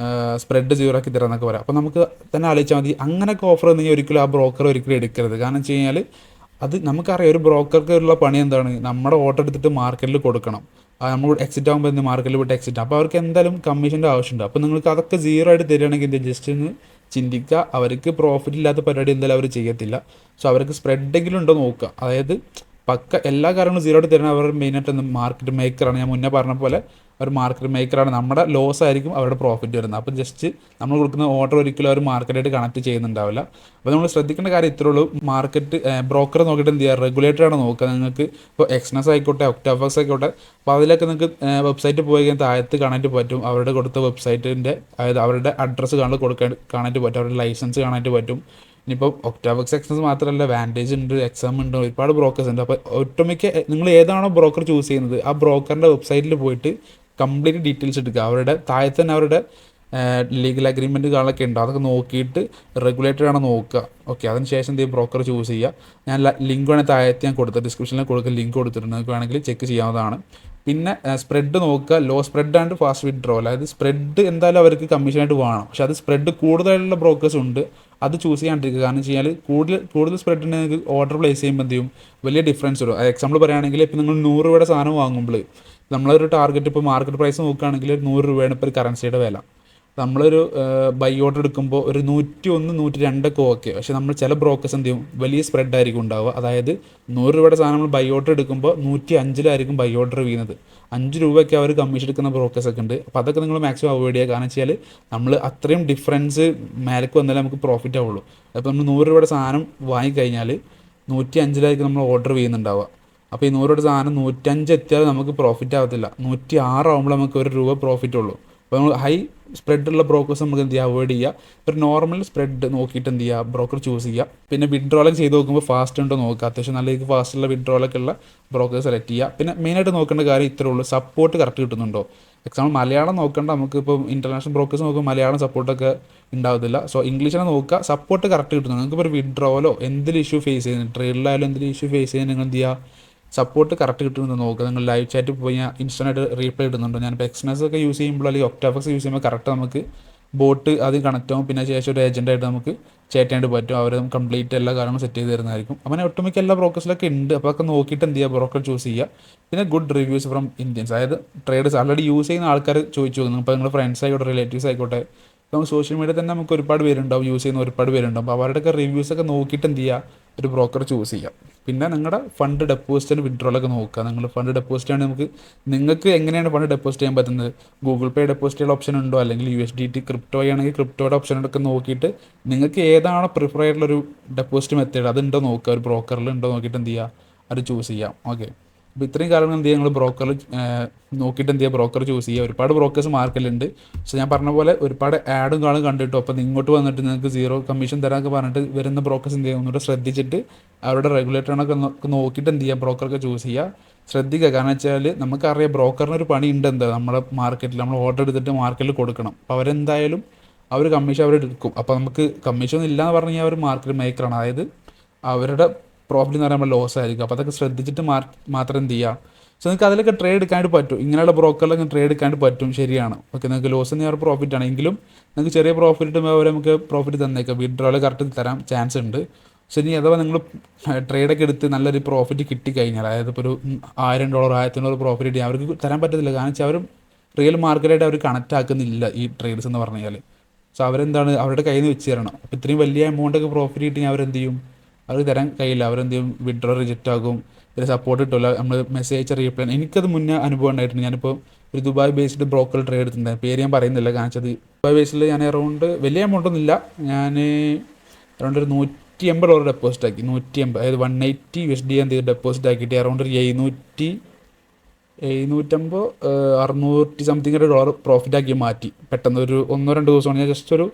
A: സ്പ്രെഡ് 0 ആക്കി തരാം എന്നൊക്കെ പറയാം. അപ്പോൾ നമുക്ക് തന്നെ ആലോചിച്ചാൽ മതി, അങ്ങനെയൊക്കെ ഓഫർ ഉണ്ടെങ്കിൽ ഒരിക്കലും ആ ബ്രോക്കർ ഒരിക്കലും എടുക്കരുത്. കാരണം വെച്ച് കഴിഞ്ഞാൽ അത് നമുക്കറിയാം ഒരു ബ്രോക്കർക്ക് ഉള്ള പണി എന്താണ്, നമ്മുടെ ഓർഡർ എടുത്തിട്ട് മാർക്കറ്റിൽ കൊടുക്കണം, നമ്മൾ എക്സിറ്റ് ആകുമ്പോൾ എന്ത് മാർക്കറ്റിൽ വിട്ട് എക്സിറ്റ്, അപ്പോൾ അവർക്ക് എന്തായാലും കമ്മീഷൻ്റെ ആവശ്യമുണ്ട്. അപ്പോൾ നിങ്ങൾക്ക് അതൊക്കെ 0 ആയിട്ട് തരികയാണെങ്കിൽ എന്ത് ജസ്റ്റ് ഒന്ന് ചിന്തിക്കുക, അവർക്ക് പ്രോഫിറ്റ് ഇല്ലാത്ത പരിപാടി എന്തായാലും അവർ ചെയ്യത്തില്ല. സോ അവർക്ക് സ്പ്രെഡെങ്കിലും ഉണ്ടോ നോക്കുക, അതായത് പക്ക എല്ലാ കാര്യങ്ങളും 0 ആയിട്ട് തരുന്ന അവർ മെയിനായിട്ട് മാർക്കറ്റ് മേക്കറാണ്. ഞാൻ മുന്നേ പറഞ്ഞ പോലെ അവർ മാർക്കറ്റ് മേക്കറാണ്, നമ്മുടെ ലോസ് ആയിരിക്കും അവരുടെ പ്രോഫിറ്റ് വരുന്നത്. അപ്പോൾ ജസ്റ്റ് നമ്മൾ കൊടുക്കുന്ന ഓർഡർ ഒരിക്കലും അവർ മാർക്കറ്റായിട്ട് കണക്ട് ചെയ്യുന്നുണ്ടാവില്ല. അപ്പോൾ നമ്മൾ ശ്രദ്ധിക്കേണ്ട കാര്യം ഇത്രേ ഉള്ളൂ, മാർക്കറ്റ് ബ്രോക്കറെ നോക്കിയിട്ട് എന്ത് ചെയ്യുക, റെഗുലേറ്ററാണ് നോക്കുക. നിങ്ങൾക്ക് ഇപ്പോൾ എക്സ്നസ് ആയിക്കോട്ടെ, ഒക്ടാഫക്സ് ആയിക്കോട്ടെ, അപ്പോൾ അതിലൊക്കെ നിങ്ങൾക്ക് വെബ്സൈറ്റ് പോയി കഴിഞ്ഞാൽ താഴത്ത് കാണാനായിട്ട് പറ്റും, അവരുടെ കൊടുത്ത വെബ്സൈറ്റിൻ്റെ, അതായത് അവരുടെ അഡ്രസ്സ് കാണാനായിട്ട് പറ്റും, അവരുടെ ലൈസൻസ് കാണാനായിട്ട് പറ്റും. ഇനിയിപ്പോൾ ഒക്ടാവക്സ് എക്സസ് മാത്രമല്ല, വാൻറ്റേജ് ഉണ്ട്, എക്സാം ഉണ്ട്, ഒരുപാട് ബ്രോക്കേഴ്സ് ഉണ്ട്. അപ്പോൾ ഒട്ടുമിക്ക നിങ്ങൾ ഏതാണോ ബ്രോക്കർ ചൂസ് ചെയ്യുന്നത് ആ ബ്രോക്കറിൻ്റെ വെബ്സൈറ്റിൽ പോയിട്ട് കംപ്ലീറ്റ് ഡീറ്റെയിൽസ് എടുക്കുക. അവരുടെ താഴത്ത് തന്നെ അവരുടെ ലീഗൽ അഗ്രിമെൻറ്റ് കാര്യങ്ങളൊക്കെ ഉണ്ട്, അതൊക്കെ നോക്കിയിട്ട് റെഗുലേറ്ററാണ് നോക്കുക. ഓക്കെ, അതിന് ശേഷം എന്ത് ബ്രോക്കർ ചൂസ് ചെയ്യുക. ഞാൻ ലിങ്ക് വേണമെങ്കിൽ താഴത്ത് ഞാൻ കൊടുത്ത ഡിസ്ക്രിപ്ഷനിൽ കൊടുക്കുക, ലിങ്ക് കൊടുത്തിട്ടുണ്ട്, നിങ്ങൾക്ക് വേണമെങ്കിൽ ചെക്ക് ചെയ്യാവുന്നതാണ്. പിന്നെ സ്പ്രെഡ് നോക്കുക, low spread and fast withdraw, അതായത് സ്പ്രെഡ് എന്തായാലും അവർക്ക് കമ്മീഷനായിട്ട് വേണം, പക്ഷെ അത് സ്പ്രെഡ് കൂടുതലുള്ള ബ്രോക്കേഴ്സ് ഉണ്ട്, അത് ചൂസ് ചെയ്യാണ്ടിരിക്കുക. കാരണം വെച്ച് കഴിഞ്ഞാൽ കൂടുതൽ സ്പ്രെഡ് ഉണ്ടെങ്കിൽ ഓർഡർ പ്ലേസ് ചെയ്യുമ്പോൾ എന്ത് ചെയ്യും, വലിയ ഡിഫറൻസ് വരും. എക്സാമ്പിൾ പറയുകയാണെങ്കിൽ ഇപ്പോൾ നിങ്ങൾ 100 രൂപയുടെ സാധനം വാങ്ങുമ്പോൾ നമ്മളൊരു ടാർഗറ്റ് ഇപ്പോൾ മാർക്കറ്റ് പ്രൈസ് നോക്കുകയാണെങ്കിൽ 100 രൂപയാണ് ഇപ്പോൾ ഒരു കറൻസിയുടെ വില. നമ്മളൊരു ബൈ ഓർഡർ എടുക്കുമ്പോൾ ഒരു 101, 102 ഓക്കെ, പക്ഷേ നമ്മൾ ചില ബ്രോക്കേഴ്സ് എന്ത് ചെയ്യും, വലിയ സ്പ്രെഡ് ആയിരിക്കും ഉണ്ടാവുക. അതായത് 100 രൂപയുടെ സാധനം നമ്മൾ ബൈ ഓർഡർ എടുക്കുമ്പോൾ 105 ബൈ ഓർഡർ വീണത്, 5 രൂപയ്ക്ക് അവർ കമ്മീഷൻ എടുക്കുന്ന ബ്രോക്കേഴ്സൊക്കെ ഉണ്ട്. അപ്പോൾ അതൊക്കെ നിങ്ങൾ മാക്സിമം അവോയ്ഡ് ചെയ്യുക. കാരണം വെച്ചാൽ നമ്മൾ അത്രയും ഡിഫറൻസ് മേലേക്ക് വന്നാലേ നമുക്ക് പ്രോഫിറ്റ് ആവുള്ളൂ. അപ്പോൾ നമ്മൾ 100 രൂപയുടെ സാധനം വാങ്ങിക്കഴിഞ്ഞാൽ 105 നമ്മൾ ഓർഡർ ചെയ്യുന്നുണ്ടാവുക. അപ്പോൾ ഈ 100 രൂപയുടെ സാധനം 105 എത്തിയാൽ നമുക്ക് പ്രോഫിറ്റ് ആവത്തില്ല, 106 ആകുമ്പോൾ നമുക്ക് 1 രൂപ പ്രോഫിറ്റ് ഉള്ളൂ. അപ്പോൾ നമ്മൾ ഹൈ സ്പ്രെഡുള്ള ബ്രോക്കേഴ്സ് നമുക്ക് എന്ത് ചെയ്യുക, അവോയ്ഡ് ചെയ്യുക. ഒരു നോർമൽ സ്പ്രെഡ് നോക്കിയിട്ട് എന്ത് ചെയ്യുക, ബ്രോക്കർ ചൂസ് ചെയ്യുക. പിന്നെ വിഡ്രോളൊക്കെ ചെയ്ത് നോക്കുമ്പോൾ ഫാസ്റ്റ് ഉണ്ടോ നോക്കുക, അത്യാവശ്യം നല്ല രീതിക്ക് ഫാസ്റ്റുള്ള വിഡ്രോളൊക്കെ ഉള്ള ബ്രോക്കേഴ്സ് സെലക്ട് ചെയ്യുക. പിന്നെ മെയിനായിട്ട് നോക്കേണ്ട കാര്യം ഇത്രേ ഉള്ളൂ, സപ്പോർട്ട് കറക്റ്റ് കിട്ടുന്നുണ്ടോ. എക്സാമ്പിൾ മലയാളം നോക്കേണ്ട, നമുക്കിപ്പോൾ ഇൻ്റർനാഷണൽ ബ്രോക്കേഴ്സ് നോക്കുമ്പോൾ മലയാളം സപ്പോർട്ടൊക്കെ ഉണ്ടാവത്തില്ല. സോ ഇംഗ്ലീഷിനെ നോക്കുക, സപ്പോർട്ട് കറക്റ്റ് കിട്ടുന്നുണ്ട്. നിങ്ങൾക്ക് ഒരു വിഡ്രോവലോ എന്തെങ്കിലും ഇഷ്യൂ ഫേസ് ചെയ്യുന്നത്, ട്രേഡിലായാലും എന്തെങ്കിലും ഇഷ്യൂ ഫേസ് ചെയ്യുന്നത് നിങ്ങൾ എന്ത് ചെയ്യുക, സപ്പോർട്ട് കറക്റ്റ് കിട്ടുമെന്ന് നോക്കുക. നിങ്ങൾ ലൈവ് ചാറ്റ് പോയി ഇൻസ്റ്റൻ്റായിട്ട് റീപ്ലൈ ഇടുന്നുണ്ടോ. ഞാനിപ്പോൾ എക്സ്നസ് ഒക്കെ യൂസ് ചെയ്യുമ്പോൾ അല്ലെങ്കിൽ ഒക്ടാഫക്സ് യൂസ് ചെയ്യുമ്പോൾ കറക്റ്റ് നമുക്ക് ബോട്ട് ആദ്യം കണക്റ്റ് ആവും, പിന്നെ ശേഷം ഒരു ഏജൻറ്റായിട്ട് നമുക്ക് ചാറ്റ് ചെയ്യാനായിട്ട് പറ്റും, അവർ കംപ്ലീറ്റ് എല്ലാ കാര്യങ്ങളും സെറ്റ് ചെയ്ത് തരുന്നതായിരിക്കും. അങ്ങനെ ഒട്ടുമിക്ക എല്ലാ ബ്രോക്കേഴ്സിലൊക്കെ ഉണ്ട്. അപ്പോൾ അതൊക്കെ നോക്കിയിട്ട് എന്ത് ചെയ്യുക, ബ്രോക്കർ ചൂസ് ചെയ്യുക. പിന്നെ ഗുഡ് റിവ്യൂസ് ഫ്രം ഇന്ത്യൻസ്, അതായത് ട്രേഡേഴ്സ് ആൾറെഡി യൂസ് ചെയ്യുന്ന ആൾക്കാർ ചോദിച്ചു നോക്കുന്നു. ഇപ്പോൾ നിങ്ങളുടെ ഫ്രണ്ട്സ് ആയിക്കോട്ടെ, റിലേറ്റീവ്സ് ആയിക്കോട്ടെ, നമുക്ക് സോഷ്യൽ മീഡിയ തന്നെ നമുക്ക് ഒരുപാട് പേരുണ്ടാവും, യൂസ് ചെയ്യുന്ന ഒരുപാട് പേരുണ്ടാവും. അപ്പോൾ അവരുടെയൊക്കെ റിവ്യൂസൊക്കെ നോക്കിയിട്ട് എന്ത് ചെയ്യുക, ഒരു ബ്രോക്കർ ചൂസ് ചെയ്യുക. പിന്നെ നിങ്ങളുടെ ഫണ്ട് ഡെപ്പോസിറ്റ് വിഡ്രോളൊക്കെ നോക്കുക. നിങ്ങൾ ഫണ്ട് ഡെപ്പോസിറ്റ് ആണ് നിങ്ങൾക്ക് എങ്ങനെയാണ് ഫണ്ട് ഡെപ്പോസിറ്റ് ചെയ്യാൻ പറ്റുന്നത്, ഗൂഗിൾ പേ ഡെപ്പോസിറ്റ് ചെയ്യാൻ ഓപ്ഷൻ ഉണ്ടോ, അല്ലെങ്കിൽ USDT ക്രിപ്റ്റോ ആണെങ്കിൽ ക്രിപ്റ്റോയുടെ ഓപ്ഷനൊക്കെ നോക്കിയിട്ട് നിങ്ങൾക്ക് ഏതാണോ പ്രിഫർ ആയിട്ടുള്ളൊരു ഡെപ്പോസിറ്റ് മെത്തേഡ് അതുണ്ടോ നോക്കുക, ഒരു ബ്രോക്കറിൽ ഉണ്ടോ നോക്കിയിട്ട് എന്ത് ചെയ്യുക, അത് ചൂസ് ചെയ്യാം. ഓക്കെ, അപ്പോൾ ഇത്രയും കാര്യങ്ങൾ എന്ത് ചെയ്യുക, നിങ്ങൾ ബ്രോക്കറിൽ നോക്കിയിട്ട് എന്ത് ചെയ്യുക, ബ്രോക്കർ ചൂസ് ചെയ്യുക. ഒരുപാട് ബ്രോക്കേഴ്സ് മാർക്കറ്റിലുണ്ട്. പക്ഷേ ഞാൻ പറഞ്ഞ പോലെ ഒരുപാട് ആഡും കാണും കണ്ടിട്ടോ, അപ്പോൾ ഇങ്ങോട്ട് വന്നിട്ട് നിങ്ങൾക്ക് 0 കമ്മീഷൻ തരാമെന്നൊക്കെ പറഞ്ഞിട്ട് വരുന്ന ബ്രോക്കേഴ്സ് എന്ത് ചെയ്യുക, ഒന്നുകൂടെ ശ്രദ്ധിച്ചിട്ട് അവരുടെ റെഗുലേറ്ററിനൊക്കെ നോക്കിയിട്ട് എന്ത് ചെയ്യുക, ബ്രോക്കറൊക്കെ ചൂസ് ചെയ്യുക. ശ്രദ്ധിക്കുക. കാരണം വെച്ചാൽ നമുക്കറിയാം ബ്രോക്കറിനൊരു പണി ഉണ്ട്, എന്താ നമ്മുടെ മാർക്കറ്റിൽ നമ്മൾ ഓർഡർ എടുത്തിട്ട് മാർക്കറ്റിൽ കൊടുക്കണം. അപ്പോൾ അവരെന്തായാലും അവർ കമ്മീഷൻ അവർ എടുക്കും. അപ്പോൾ നമുക്ക് കമ്മീഷൻ ഒന്നും ഇല്ലയെന്ന് പറഞ്ഞു കഴിഞ്ഞാൽ അവർ മാർക്കറ്റ് മേക്കറാണ്. അതായത് അവരുടെ പ്രോഫിറ്റ് എന്ന് പറയുമ്പോൾ ലോസ് ആയിരിക്കും. അപ്പോൾ അതൊക്കെ ശ്രദ്ധിച്ചിട്ട് മാത്രം എന്ത് ചെയ്യുക. സോ നിങ്ങൾക്ക് അതിലൊക്കെ ട്രേഡ് എടുക്കാനായിട്ട് പറ്റും. ഇങ്ങനെയുള്ള ബ്രോക്കറിലൊക്കെ ട്രേഡ് എടുക്കാനായിട്ട് പറ്റും, ശരിയാണ്. ഓക്കെ, നിങ്ങൾക്ക് ലോസ് എന്ന് പറഞ്ഞാൽ പ്രോഫിറ്റ് ആണ്. എങ്കിലും നിങ്ങൾക്ക് ചെറിയ പ്രോഫിറ്റ് കിട്ടുമ്പോൾ അവർ നമുക്ക് പ്രോഫിറ്റ് തന്നേക്കാം, വിഡ്രോൾ കറക്റ്റ് തരാൻ ചാൻസ് ഉണ്ട്. സോ ഇനി അഥവാ നിങ്ങൾ ട്രേഡൊക്കെ എടുത്ത് നല്ലൊരു പ്രോഫിറ്റ് കിട്ടിക്കഴിഞ്ഞാൽ, അതായത് ഇപ്പോൾ ഒരു $1000 $1500 പ്രോഫിറ്റ് കിട്ടി അവർക്ക് തരാൻ പറ്റത്തില്ല. കാരണം വെച്ചാൽ അവർ റിയൽ മാർക്കറ്റായിട്ട് അവർ കണക്റ്റ് ആക്കുന്നില്ല ഈ ട്രേഡ്സ് എന്ന് പറഞ്ഞു കഴിഞ്ഞാൽ. സോ അവരെന്താണ് അവരുടെ കയ്യിൽ നിന്ന് വെച്ച് തരണം. അപ്പോൾ ഇത്രയും വലിയ എമൗണ്ടൊക്കെ പ്രോഫിറ്റ് കിട്ടി അവരെന്ത് ചെയ്യും, അവർ തരാൻ കഴിയില്ല. അവരെന്ത് ചെയ്യും, വിഡ്രോ റിജക്റ്റ് ആകും, ഇതിൽ സപ്പോർട്ട് കിട്ടില്ല. നമ്മൾ മെസ്സേജ് അയച്ച റീപ്ലൈ, എനിക്കത് മുന്നേ അനുഭവം ഉണ്ടായിട്ടുണ്ട്. ഞാനിപ്പോൾ ഒരു ദുബായ് ബേസ്ഡ് ബ്രോക്കർ ട്രേഡ് എടുത്തിട്ടുണ്ട്. പേര് ഞാൻ പറയുന്നില്ല, കാരണം വെച്ചത് ദുബായ് ബേസിൽ ഞാൻ അറൗണ്ട് വലിയ എമൗണ്ടൊന്നും ഇല്ല, ഞാൻ അറൗണ്ട് ഒരു $180 ഡെപ്പോസിറ്റ് ആക്കി. 180, അതായത് $180 എന്ത് ചെയ്ത് ഡെപ്പോസിറ്റ് ആക്കിയിട്ട് അറൗണ്ട് ഒരു 750 600 സംതിങ് $1 പ്രോഫിറ്റ് ആക്കി മാറ്റി. പെട്ടെന്ന് ഒരു 1-2 ദിവസമാണ് ഞാൻ ജസ്റ്റ് ഒരു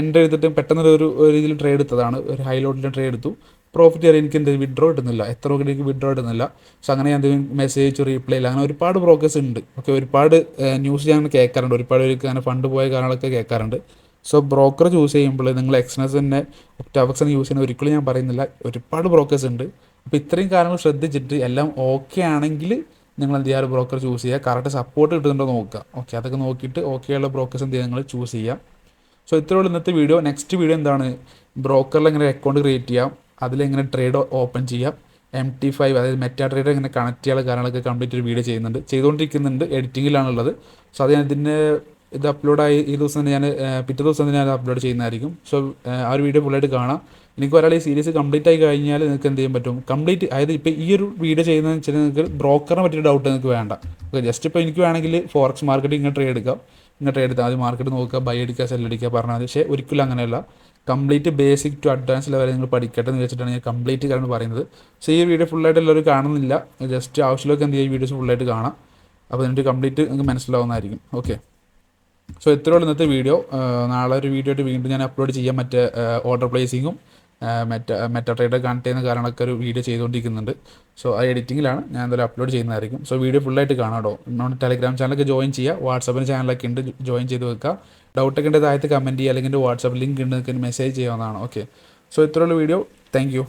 A: എൻ്റർ ചെയ്തിട്ട് പെട്ടെന്ന് ഒരു രീതിയിൽ ട്രേഡ് എടുത്തതാണ്. ഒരു ഹൈ ലോട്ടിൽ ട്രേഡ് എടുത്തു. പ്രോഫിറ്റ് വരെ എനിക്ക് എന്ത് വിഡ്രോ കിട്ടുന്നില്ല, എത്ര രൂപ എനിക്ക് വിഡ്രോ കിട്ടുന്നില്ല. സോ അങ്ങനെ ഞാൻ എന്തെങ്കിലും മെസ്സേജ് റീപ്ലൈ ഇല്ല. അങ്ങനെ ഒരുപാട് ബ്രോക്കേഴ്സ് ഉണ്ട്. ഓക്കെ, ഒരുപാട് ന്യൂസ് ഞാൻ കേൾക്കാറുണ്ട്, ഒരുപാട് പേർക്ക് അങ്ങനെ ഫണ്ട് പോയ കാര്യങ്ങളൊക്കെ കേൾക്കാറുണ്ട്. സോ ബ്രോക്കർ ചൂസ് ചെയ്യുമ്പോൾ നിങ്ങൾ എക്സ്നസ് തന്നെ ഒക്ടാവക്സ് യൂസ് ചെയ്യുന്ന ഒരിക്കലും ഞാൻ പറയുന്നില്ല, ഒരുപാട് ബ്രോക്കേഴ്സ് ഉണ്ട്. അപ്പോൾ ഇത്രയും കാര്യങ്ങൾ ശ്രദ്ധിച്ചിട്ട് എല്ലാം ഓക്കെ ആണെങ്കിൽ നിങ്ങൾ എന്ത് ചെയ്യുക, ബ്രോക്കർ ചൂസ് ചെയ്യുക. കറക്റ്റ് സപ്പോർട്ട് കിട്ടുന്നുണ്ടോ നോക്കുക. ഓക്കെ, അതൊക്കെ നോക്കിയിട്ട് ഓക്കെയുള്ള ബ്രോക്കേഴ്സ് എന്ത് ചെയ്യുക, നിങ്ങൾ ചൂസ് ചെയ്യുക. സോ ഇത്രയുള്ള ഇന്നത്തെ വീഡിയോ. നെക്സ്റ്റ് വീഡിയോ എന്താണ്, ബ്രോക്കറിൽ എങ്ങനെ അക്കൗണ്ട് ക്രിയേറ്റ് ചെയ്യാം, അതിലെങ്ങനെ ട്രേഡ് ഓപ്പൺ ചെയ്യാം, MT5 അതായത് മെറ്റാ ട്രേഡർ എങ്ങനെ കണക്ട് ചെയ്യാനുള്ള കാര്യങ്ങളൊക്കെ കംപ്ലീറ്റ് ഒരു വീഡിയോ ചെയ്തുകൊണ്ടിരിക്കുന്നുണ്ട്, എഡിറ്റിങ്ങിലാണുള്ളത്. സോ അത് ഞാൻ ഇത് അപ്ലോഡായി ഈ ദിവസം തന്നെ ഞാൻ പിറ്റേ ദിവസം തന്നെ ഞാൻ അപ്ലോഡ് ചെയ്യുന്നതായിരിക്കും. സോ ആ ഒരു വീഡിയോ ഫുള്ളായിട്ട് കാണാം. എനിക്ക് ഒരാൾ ഈ സീരീസ് കംപ്ലീറ്റ് ആയി കഴിഞ്ഞാൽ നിങ്ങൾക്ക് എന്ത് ചെയ്യാൻ പറ്റും, കംപ്ലീറ്റ് അതായത് ഇപ്പോൾ ഈ ഒരു വീഡിയോ ചെയ്യുന്നതെന്ന് വെച്ചാൽ നിങ്ങൾക്ക് ബ്രോക്കറിനെ പറ്റിയ ഡൗട്ട് നിങ്ങൾക്ക് വേണ്ട. ഓക്കെ, ജസ്റ്റ് ഇപ്പോൾ എനിക്ക് വേണമെങ്കിൽ ഫോറക്സ് മാർക്കറ്റ് ഇങ്ങനെ ട്രേഡ് എടുക്കാം, ഇങ്ങനെ ട്രേഡ് എടുത്താൽ ആദ്യം മാർക്കറ്റ് നോക്കുക, ബൈ അടിക്കുക, സെൽ അടിക്കുക പറഞ്ഞാൽ മതി. പക്ഷേ ഒരിക്കലും അങ്ങനെയല്ല, complete basic to advance level നിങ്ങൾ പഠിക്കട്ടെ എന്ന് വെച്ചിട്ടാണ് ഞാൻ കംപ്ലീറ്റ് കാര്യം പറയുന്നത്. സോ ഈ വീഡിയോ ഫുള്ളായിട്ട് എല്ലാവരും കാണുന്നില്ല, ജസ്റ്റ് ആവശ്യമുള്ളവർക്ക് എന്ത് ചെയ്യുക, ഈ വീഡിയോസ് ഫുള്ളായിട്ട് കാണാം. അപ്പോൾ എന്നിട്ട് കംപ്ലീറ്റ് നിങ്ങൾക്ക് മനസ്സിലാവുന്നതായിരിക്കും. ഓക്കെ, സോ ഇത്രയുള്ള ഇന്നത്തെ വീഡിയോ. നാളെ ഒരു വീഡിയോ ആയിട്ട് വീണ്ടും ഞാൻ അപ്ലോഡ് ചെയ്യാം. മറ്റേ ഓർഡർ പ്ലേസിങ്ങും മെറ്റാ ട്രേഡർ കണക്ട് ചെയ്യുന്ന കാര്യങ്ങളൊക്കെ ഒരു വീഡിയോ ചെയ്തുകൊണ്ടിരിക്കുന്നുണ്ട്. സോ ആ എഡിറ്റിങ്ങിലാണ്, ഞാൻ എന്തായാലും അപ്ലോഡ് ചെയ്യുന്നതായിരിക്കും. സോ വീഡിയോ ഫുള്ളായിട്ട് കാണാം കേട്ടോ. നമ്മുടെ ടെലഗ്രാം ചാനലൊക്കെ ജോയിൻ ചെയ്യുക, വാട്സാപ്പിന് ചാനലൊക്കെ ഉണ്ട്, ജോയിൻ ചെയ്ത് വെക്കുക. ഡൗട്ടൊക്കെ ഉണ്ട് താഴത്ത് കമൻറ്റ് ചെയ്യുക, അല്ലെങ്കിൽ വാട്സാപ്പ് ലിങ്ക് ഉണ്ട്, നിങ്ങൾക്ക് മെസ്സേജ് ചെയ്യാവുന്നതാണ്. ഓക്കെ, സോ ഇത്രയുള്ള വീഡിയോ. Thank you.